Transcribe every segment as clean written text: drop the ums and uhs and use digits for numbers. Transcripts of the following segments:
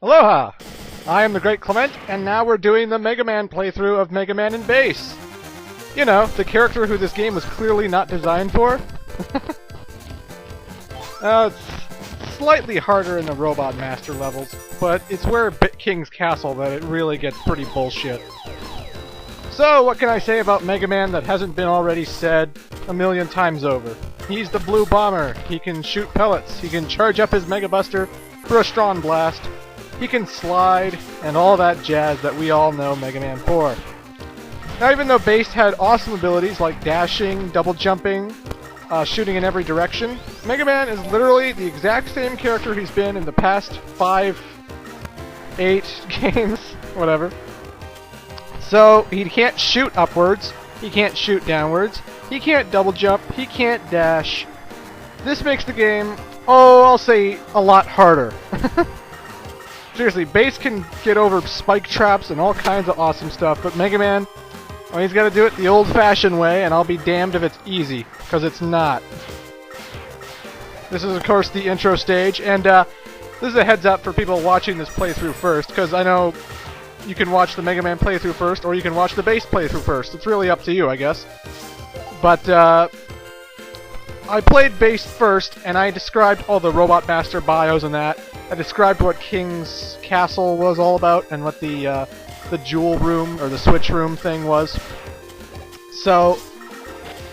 Aloha! I am the Great Clement, and now we're doing the Megaman playthrough of Megaman in Base. You know, the character who this game was clearly not designed for. It's slightly harder in the Robot Master levels, but it's where King's Castle that it really gets pretty bullshit. So, what can I say about Megaman that hasn't been already said a million times over? He's the Blue Bomber, he can shoot pellets, he can charge up his Mega Buster for a strong blast, he can slide, and all that jazz that we all know Megaman for. Now, even though Base had awesome abilities like dashing, double jumping, shooting in every direction, Megaman is literally the exact same character he's been in the past 5, 8 games, whatever. So, he can't shoot upwards, he can't shoot downwards, he can't double jump, he can't dash. This makes the game, I'll say, a lot harder. Seriously, Base can get over spike traps and all kinds of awesome stuff, but Megaman, well, he's got to do it the old-fashioned way, and I'll be damned if it's easy, because it's not. This is, of course, the intro stage, and this is a heads-up for people watching this playthrough first, because I know you can watch the Megaman playthrough first, or you can watch the Base playthrough first. It's really up to you, I guess. But, I played Base first, and I described all the Robot Master bios and that. I described what King's Castle was all about, and what the Jewel Room, or the Switch Room thing was. So,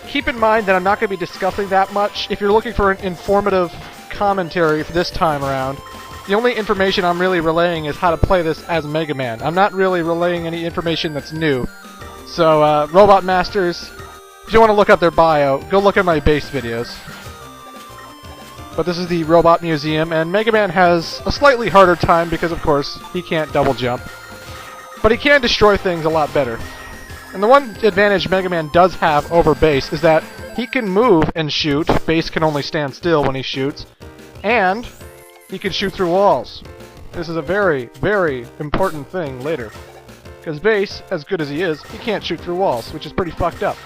keep in mind that I'm not going to be discussing that much. If you're looking for an informative commentary for this time around, the only information I'm really relaying is how to play this as Mega Man. I'm not really relaying any information that's new. So, Robot Masters, if you want to look up their bio, go look at my Base videos. But this is the Robot Museum, and Mega Man has a slightly harder time because, of course, he can't double jump. But he can destroy things a lot better. And the one advantage Mega Man does have over Base is that he can move and shoot. Base can only stand still when he shoots. And he can shoot through walls. This is a very, very important thing later. Because Base, as good as he is, he can't shoot through walls, which is pretty fucked up.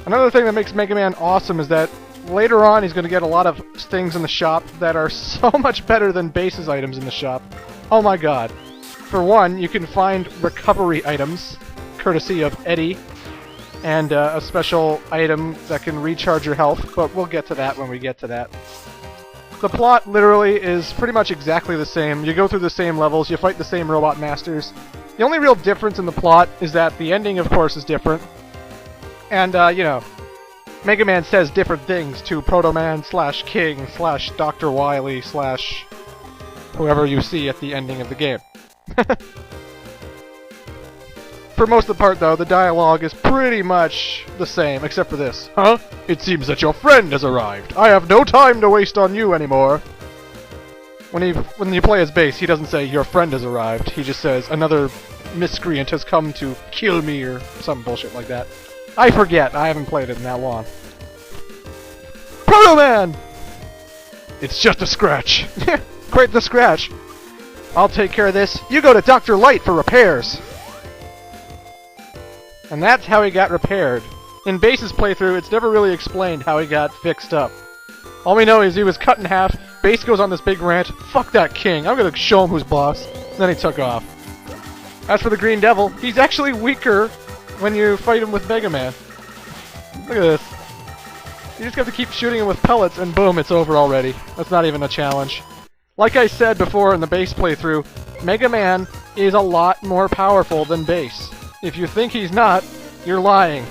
Another thing that makes Mega Man awesome is that later on he's going to get a lot of things in the shop that are so much better than Base's items in the shop. Oh my god. For one, you can find recovery items, courtesy of Eddie, and a special item that can recharge your health, but we'll get to that when we get to that. The plot literally is pretty much exactly the same. You go through the same levels, you fight the same Robot Masters. The only real difference in the plot is that the ending, of course, is different. And, you know, Mega Man says different things to Proto Man / King / Dr. Wily / whoever you see at the ending of the game. For most of the part, though, the dialogue is pretty much the same, except for this. Huh? It seems that your friend has arrived. I have no time to waste on you anymore. When you play as Base, he doesn't say, your friend has arrived. He just says, another miscreant has come to kill me, or some bullshit like that. I forget. I haven't played it in that long. Proto Man! It's just a scratch. Quite the scratch. I'll take care of this. You go to Dr. Light for repairs. And that's how he got repaired. In Base's playthrough, it's never really explained how he got fixed up. All we know is he was cut in half, Base goes on this big rant, fuck that king, I'm gonna show him who's boss. And then he took off. As for the Green Devil, he's actually weaker when you fight him with Mega Man. Look at this. You just have to keep shooting him with pellets and boom, it's over already. That's not even a challenge. Like I said before in the Base playthrough, Mega Man is a lot more powerful than Base. If you think he's not, you're lying.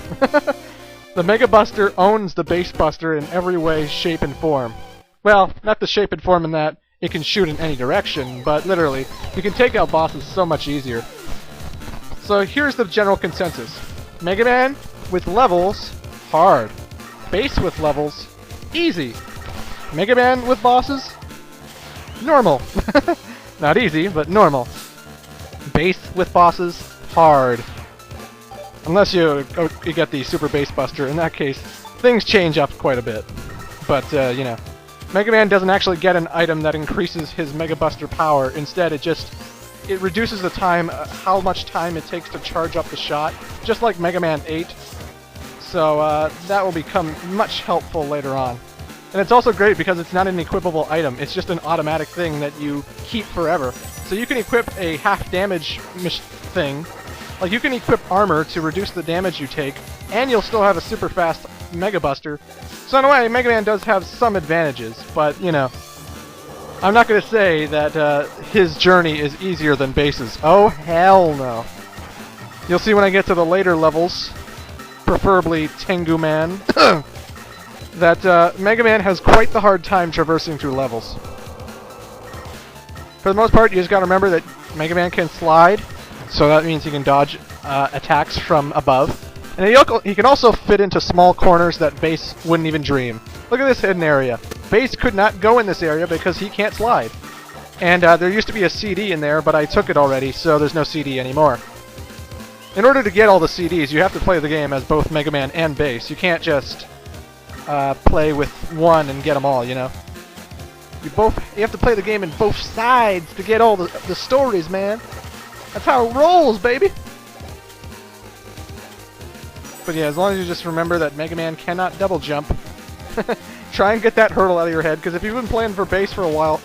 The Mega Buster owns the Base Buster in every way, shape, and form. Well, not the shape and form in that it can shoot in any direction, but literally, you can take out bosses so much easier. So here's the general consensus. Mega Man with levels, hard. Base with levels, easy. Mega Man with bosses, normal. Not easy, but normal. Base with bosses, hard. Unless you get the Super Base Buster. In that case, things change up quite a bit. But, you know, Mega Man doesn't actually get an item that increases his Mega Buster power. Instead, it reduces the time, how much time it takes to charge up the shot, just like Mega Man 8. So, that will become much helpful later on. And it's also great because it's not an equipable item. It's just an automatic thing that you keep forever. So you can equip a half damage thing. Like, you can equip armor to reduce the damage you take, and you'll still have a super fast Mega Buster. So in a way, Mega Man does have some advantages, but, you know, I'm not going to say that his journey is easier than Base's. Oh, hell no. You'll see when I get to the later levels, preferably Tengu Man, that Mega Man has quite the hard time traversing through levels. For the most part, you just gotta remember that Mega Man can slide, so that means he can dodge attacks from above. And he can also fit into small corners that Base wouldn't even dream. Look at this hidden area. Base could not go in this area because he can't slide. And there used to be a CD in there, but I took it already, so there's no CD anymore. In order to get all the CDs, you have to play the game as both Mega Man and Base. You can't just play with one and get them all, you know? You have to play the game in both sides to get all the stories, man. That's how it rolls, baby! But yeah, as long as you just remember that Mega Man cannot double jump, try and get that hurdle out of your head, because if you've been playing for Base for a while,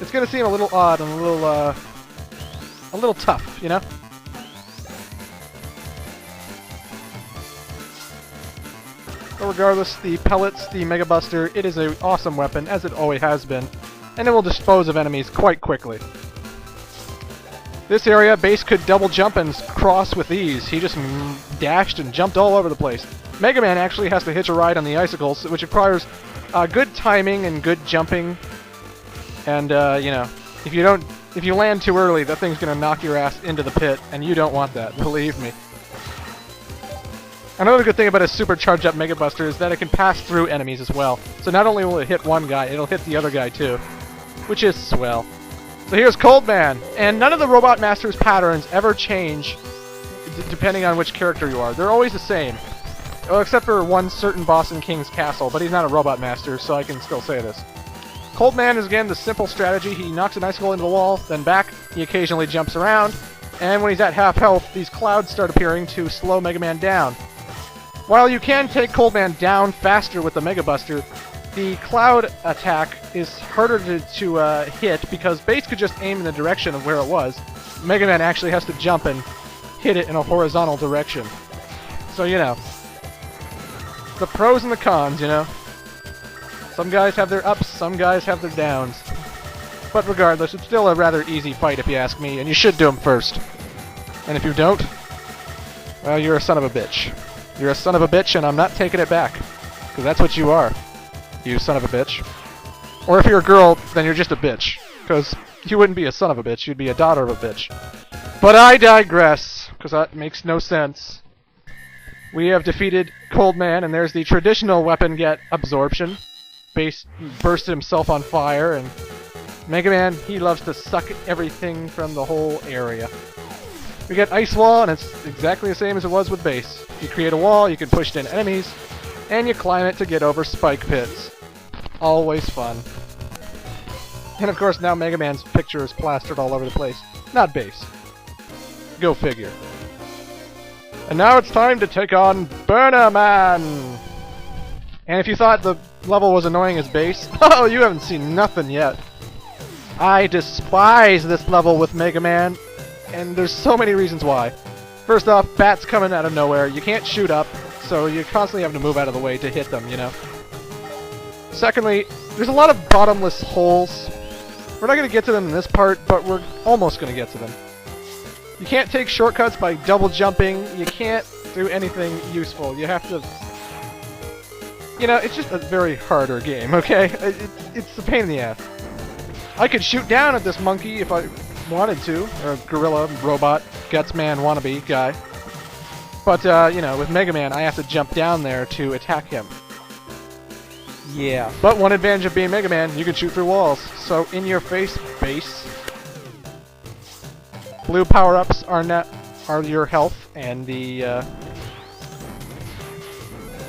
it's going to seem a little odd and a little tough, you know? But regardless, the pellets, the Mega Buster, it is an awesome weapon, as it always has been, and it will dispose of enemies quite quickly. This area, Base could double jump and cross with ease. He just dashed and jumped all over the place. Mega Man actually has to hitch a ride on the icicles, which requires good timing and good jumping. And you know, if you land too early, that thing's gonna knock your ass into the pit, and you don't want that, believe me. Another good thing about a supercharged up Mega Buster is that it can pass through enemies as well. So not only will it hit one guy, it'll hit the other guy too, which is swell. So here's Cold Man, and none of the Robot Master's patterns ever change depending on which character you are. They're always the same. Well, except for one certain boss in King's Castle, but he's not a Robot Master, so I can still say this. Cold Man is again the simple strategy. He knocks an icicle into the wall, then back. He occasionally jumps around, and when he's at half health, these clouds start appearing to slow Mega Man down. While you can take Cold Man down faster with the Mega Buster, the cloud attack is harder to hit because Base could just aim in the direction of where it was. Mega Man actually has to jump and hit it in a horizontal direction. So, you know, the pros and the cons, you know. Some guys have their ups, some guys have their downs. But regardless, it's still a rather easy fight if you ask me, and you should do them first. And if you don't, well, you're a son of a bitch. You're a son of a bitch, and I'm not taking it back. Because that's what you are. You son of a bitch. Or if you're a girl, then you're just a bitch. Because you wouldn't be a son of a bitch, you'd be a daughter of a bitch. But I digress, because that makes no sense. We have defeated Cold Man, and there's the traditional weapon get absorption. Base bursts himself on fire, and Mega Man, he loves to suck everything from the whole area. We get Ice Wall, and it's exactly the same as it was with Base. You create a wall, you can push in enemies, and you climb it to get over spike pits. Always fun. And of course now Mega Man's picture is plastered all over the place. Not Base. Go figure. And now it's time to take on Burner Man! And if you thought the level was annoying as Base, oh, you haven't seen nothing yet. I despise this level with Mega Man, and there's so many reasons why. First off, bats coming out of nowhere. You can't shoot up, so you constantly have to move out of the way to hit them, you know? Secondly, there's a lot of bottomless holes. We're not going to get to them in this part, but we're almost going to get to them. You can't take shortcuts by double jumping. You can't do anything useful. You have to... You know, it's just a very harder game, okay? It's a pain in the ass. I could shoot down at this monkey if I wanted to, or gorilla, robot, gutsman wannabe guy. But, you know, with Mega Man, I have to jump down there to attack him. Yeah. But one advantage of being Mega Man, you can shoot through walls. So, in your face, Base. Blue power-ups are your health, and the,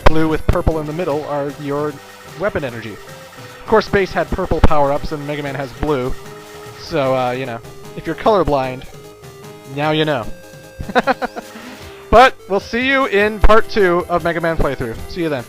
blue with purple in the middle are your weapon energy. Of course, Base had purple power-ups, and Mega Man has blue. So, you know, if you're colorblind, now you know. But we'll see you in part 2 of Mega Man playthrough. See you then.